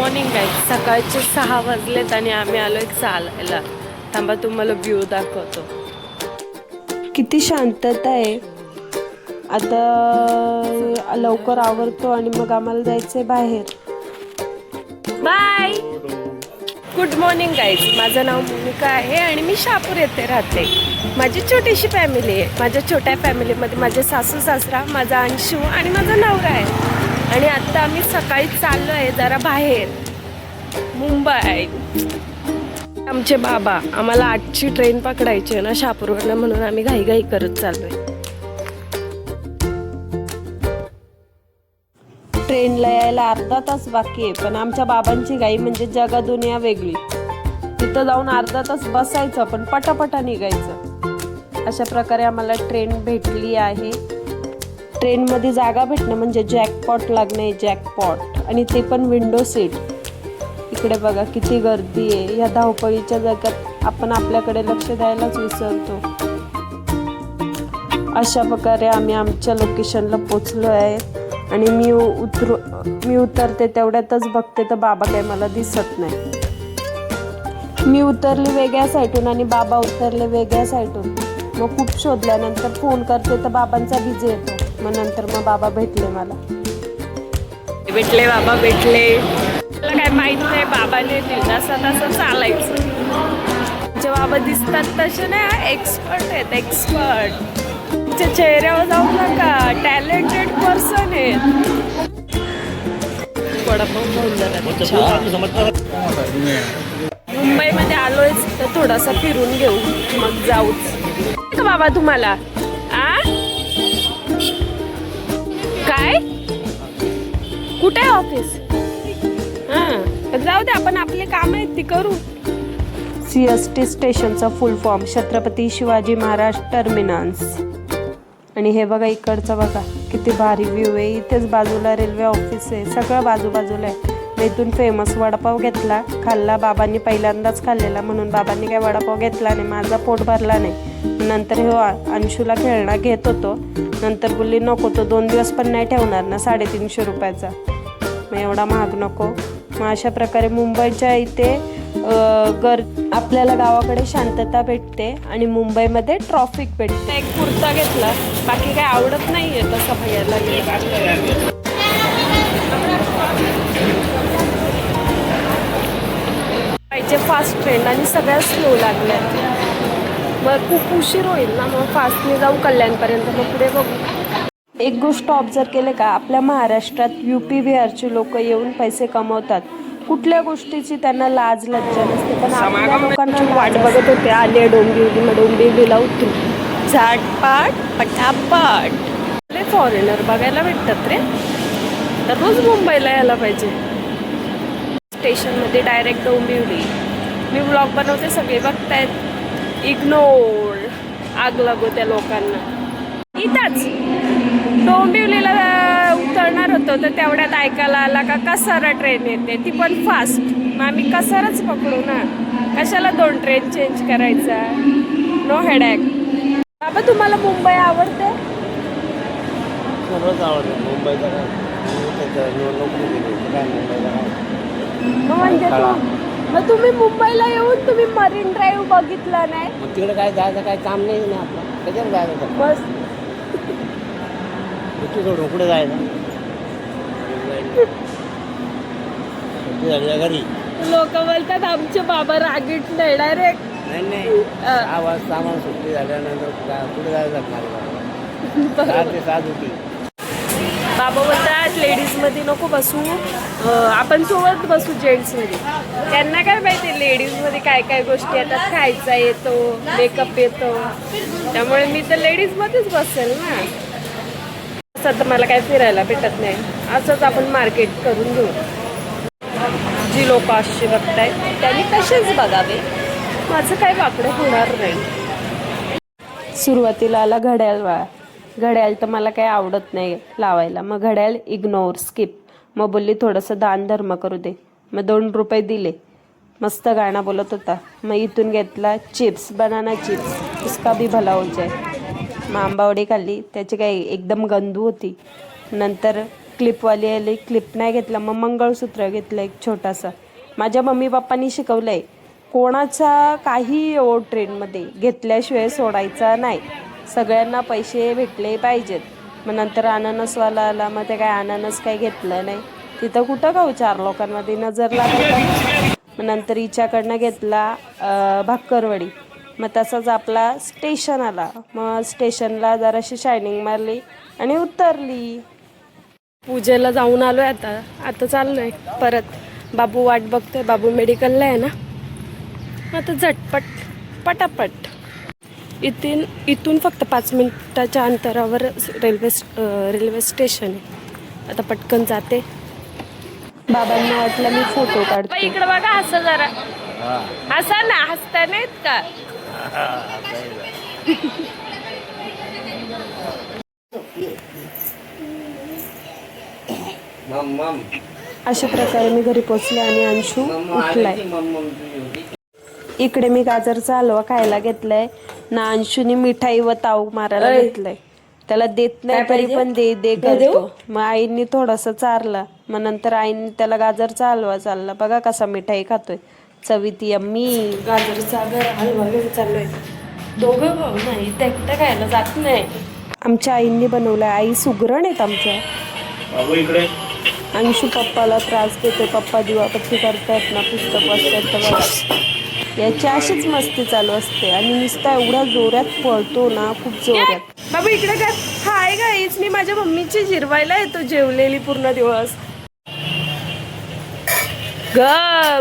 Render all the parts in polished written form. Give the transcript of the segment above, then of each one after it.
Morning आहे. सकाळचे 6 वाजलेत आणि आम्ही आलोय चालायला. थांबा तुम्हाला व्ह्यू दाखवतो. किती शांतता आहे. आता लवकर आवरतो आणि मग आम्हाला जायचंय बाहेर. बाय. Good morning guys. माझं नाव मोनिका आहे आणि मी शहापूर येथे राहते. माझी छोटीशी फॅमिली आहे. माझ्या छोट्या फॅमिलीमध्ये माझे सासू सासरा, माझा अंशू आणि माझा नवरा आहे. आणि आता आम्ही सकाळी चाललो आहे जरा बाहेर मुंबई. आमचे बाबा आम्हाला 8ची ट्रेन पकडायची आहे ना शहापूरवरनं, म्हणून आम्ही घाईघाई करत चाललोय. ट्रेनला यायला अर्धा तास बाकी आहे, पण आमच्या बाबांची घाई म्हणजे जगा दुनिया वेगळी. तिथं जाऊन अर्धा तास बसायचं पण पटापटा निघायचं. अशा प्रकारे आम्हाला ट्रेन भेटली आहे. ट्रेनमध्ये जागा भेटणं म्हणजे जॅकपॉट लागणे, जॅकपॉट. आणि ते पण विंडो सीट. इकडे बघा किती गर्दी आहे. या धावपळीच्या जगात आपण आपल्याकडे लक्ष द्यायलाच विसरतो. अशा प्रकारे आम्ही आमच्या लोकेशनला पोचलो आहे. आणि मी उतरते तेवढ्यातच बघते तर बाबा काही मला दिसत नाही. मी उतरले वेगळ्या साईडून आणि बाबा उतरले वेगळ्या साईडून. मग खूप शोधल्यानंतर फोन करते तर बाबांचा बिझी येतो. मग नंतर बाबा भेटले, मला भेटले. बाबा भेटले. मला काय माहित नाही, बाबाने जसं तसं चालायचं. जे बाबा दिसतात तसे नाही, एक्सपर्ट आहेत, एक्सपर्ट. तुमच्या चेहऱ्यावर जाऊ नका, टॅलेंटेड पर्सन आहेत. मुंबईमध्ये आलोय तर थोडासा फिरून घेऊ मग जाऊच. बाबा तुम्हाला काय कुठे आहे ऑफिस? जाऊ दे, आपण आपले काम आहेत ती करू. CST स्टेशनचा फुल फॉर्म छत्रपती शिवाजी महाराज टर्मिनस. आणि हे बघा इकडचं बघा किती भारी व्ह्यू आहे. इथेच बाजूला रेल्वे ऑफिस आहे. सगळं बाजूबाजूला आहे. इथून फेमस वडापाव घेतला, खाल्ला. बाबांनी पहिल्यांदाच खाल्लेला म्हणून बाबांनी काय वडापाव घेतला नाही, माझा पोट भरला नाही. नंतर हे अंशूला खेळणं घेत होतो. नंतर बोलली नको, तो 2 दिवस पण नाही ठेवणार ना 350 रुपयाचा, मग एवढा महाग नको. मग अशा प्रकारे मुंबईच्या इथे आपल्याला गावाकडे शांतता भेटते आणि मुंबईमध्ये ट्रॉफिक भेटते. एक कुर्ता घेतला, बाकी काय आवडत नाहीये तसं बघायला गेलं. पाहिजे फास्ट ट्रेन आणि सगळ्या स्लो लागल्या. मग खूप उशीर होईल ना, मग फास्टने जाऊ कल्याणपर्यंत, मग पुढे बघू. एक गोष्ट ऑब्झर्व केले का, आपल्या महाराष्ट्रात UP बिहारची लोक येऊन पैसे कमवतात. कुठल्या गोष्टीची त्यांना लाज लज्जा नसते, पण आपल्या लोकांची वाट बघत होते. आले डोंबिवली, मग डोंबिवलीला उतरू झाटपाट पटापट. फॉरेनर बघायला भेटतात रे, तर रोज मुंबईला यायला पाहिजे. स्टेशनमध्ये डायरेक्ट डोंबिवली. मी व्लॉग बनवते, सगळे बघतायत. इग्नोर. आग लागो त्या लोकांना. इथंच डोंबिवलीला उतरणार होतो तर तेवढ्यात ऐकायला आला का कसारा ट्रेन येते, ती पण फास्ट. मग आम्ही कसाराच पकडू ना, कशाला 2 ट्रेन चेंज करायचा. No headache. बाबा तुम्हाला मुंबई आवडते? सर्वच आवडते. मुंबईचा म्हणजे मग तुम्ही मुंबईला येऊन तुम्ही मरीन ड्राईव्ह बघितला नाही? तिकडे काय जायचं काय काम नाही ना आपलं, त्याच्यावर जायचं बस. सोडून कुठे जायचं? घरी लोक बोलतात आमचे बाबा रागीट नाही. डायरेक्ट नाही 6 वाजता आम्हाला सुट्टी झाल्यानंतर कुठे जायचं मला 4 ते 7 होती. बाबा बोलतात लेडीजमध्ये नको बसू, आपण सोबत बसू जेंट्समध्ये. त्यांना काय माहिती लेडीजमध्ये काय काय गोष्टी येतात. खायचा येतो, मेकअप येतो, त्यामुळे मी तर लेडीजमध्येच बसेल ना. असं तर मला काय फिरायला भेटत नाही. असंच आपण मार्केट करून घेऊ. जी लोक अशी बघताय त्यांनी तसेच बघावे. माझं काय वाकडं होणार नाही. सुरुवातीला आला घड्याळ. घड्याळ तर मला काही आवडत नाही लावायला. मग घड्याळ इग्नोर, स्किप. मग बोलली थोडंसं दान धर्म करू दे. मग 2 रुपये दिले. मस्त गाणं बोलत होता. मग इथून घेतला चिप्स, बनाना चिप्स. उसका भी भला हो जाए. मग आंबावडी खाल्ली, त्याची काही एकदम गंदू होती. नंतर क्लिपवाली आली, क्लिप नाही घेतला, मग मंगळसूत्र घेतलं एक छोटासा. माझ्या मम्मी पप्पांनी शिकवलंय कोणाचा काही ट्रेनमध्ये घेतल्याशिवाय सोडायचा नाही, सगळ्यांना पैसे भेटले पाहिजेत. मग नंतर अननसवाला आला, मग ते काय अननस काही घेतलं नाही. तिथं कुठं खाऊ, 4 लोकांमध्ये नजर लागत. मग नंतर हिच्याकडनं घेतला भाकरवडी. मग तसाच आपला स्टेशन आला, मग स्टेशनला जराशी शायनिंग मारली आणि उतरली. पूजेला जाऊन आलोय, आता चाललोय परत. बाबू वाट बघतोय, बाबू मेडिकलला आहे ना. आता झटपट पटापट इथून फक्त 5 मिनिटाच्या अंतरावर रेल्वे स्टेशन आहे. आता पटकन जाते. बाबांना वाटलं मी फोटो काढते. इकडे बघा, हसा जरा, हसा ना, हसता नाहीत का? अशा प्रकारे मी घरी पोचले आणि अंशू उठलाय. इकडे मी गाजरचा हलवा खायला घेतलाय ना. अंशूने मिठाई व ताव मारायला घेतलाय. त्याला देत नाही तरी पण दे दे करतो. मग आईंनी थोडासा चारला, मग नंतर आईंनी त्याला गाजरचा हलवा चालला. बघा कसा मिठाई खातोय, चवीत यम्मी. गाजरचा हलवा घेऊन चाललोय. दोघं भाऊ नाही, त्या एकटं खायला जात नाही. आमच्या आईंनी बनवलाय. आई सुगरण आहेत आमच्या. अंशू पप्पाला त्रास देते. पप्पा दिवापत्ती करतायत ना, पुस्तक वाचतायत तर बघा. याची अशीच मस्ती चालू असते आणि नुसता एवढा जोरात पळतो ना, खूप जोरात. बाबा इकडे काय? हाय गाईज, मी माझ्या मम्मीची जिरवायला येतो जेवलेली पूर्ण दिवस. ग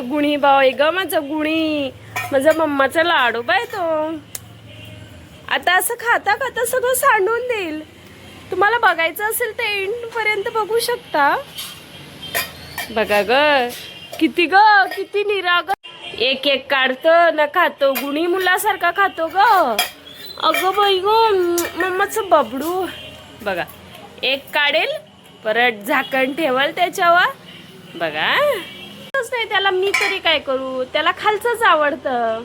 गुणी भाऊ आहे ग माझा गुणी, माझा मम्माचा लाडू बाय तो. आता असं खाता खाता सगळं सांडून देईल. तुम्हाला बघायचं असेल तर एंड पर्यंत बघू शकता. बघा ग किती निराग. एक एक काढतो ना खातो, गुणी मुलासारखा खातो ग. अगं बाई ग, मम्माचं बबडू. बघा, एक काढेल, परत झाकण ठेवल त्याच्यावर. बघा नाही, त्याला मी तरी काय करू, त्याला खालचंच आवडतं.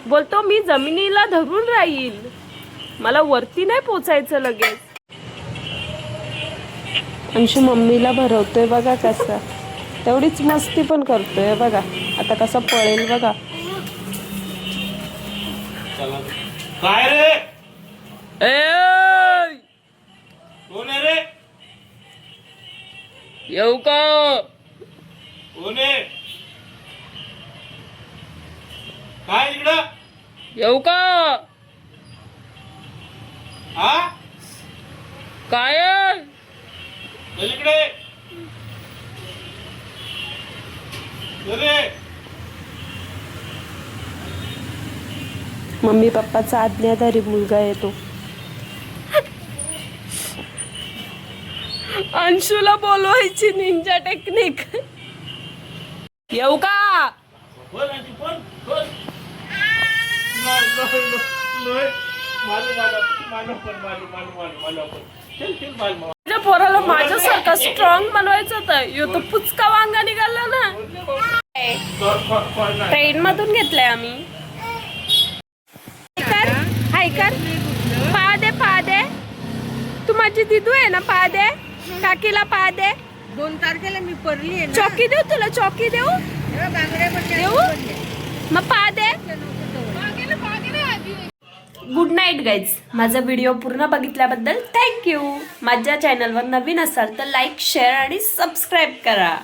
बोलतो मी जमिनीला धरून राहील, मला वरती नाही पोचायचं लगेच. अंशू मम्मीला भरवतोय बघा कसा, तेवढीच मस्ती पण करतोय बघा. आता कसा पळेल बघा. काय रे? कोण आहे रे? येऊ का? कोण आहे? काय इकडं? येऊ का? हा? काय? चल इकडे. अरे मम्मी पप्पाचा आज्ञाधारी मुलगा येतो. अंशूला बोलवायची निंजा टेक्निक. येऊ का? बोल आणखी बोल. बोल. माझ्या पोराला माझ्यासारखा स्ट्रॉंग बनवायचं होतं. यो तो पुचका वांगा निघाला ना. ट्रेन मधून घेतलंय आम्ही. हाय कर, पा दे. तू माझी दिदू आहे ना, पा दे. काकीला पा दे. 2 तारखेला मी परली आहे ना. चौकी देऊ तुला? चौकी देऊ? देऊ मग पा दे. Good night guys. माझा व्हिडिओ पूर्ण बघितल्याबद्दल थँक्यू. माझ्या चॅनलवर नवीन असाल तर लाईक, शेअर आणि सबस्क्राईब करा.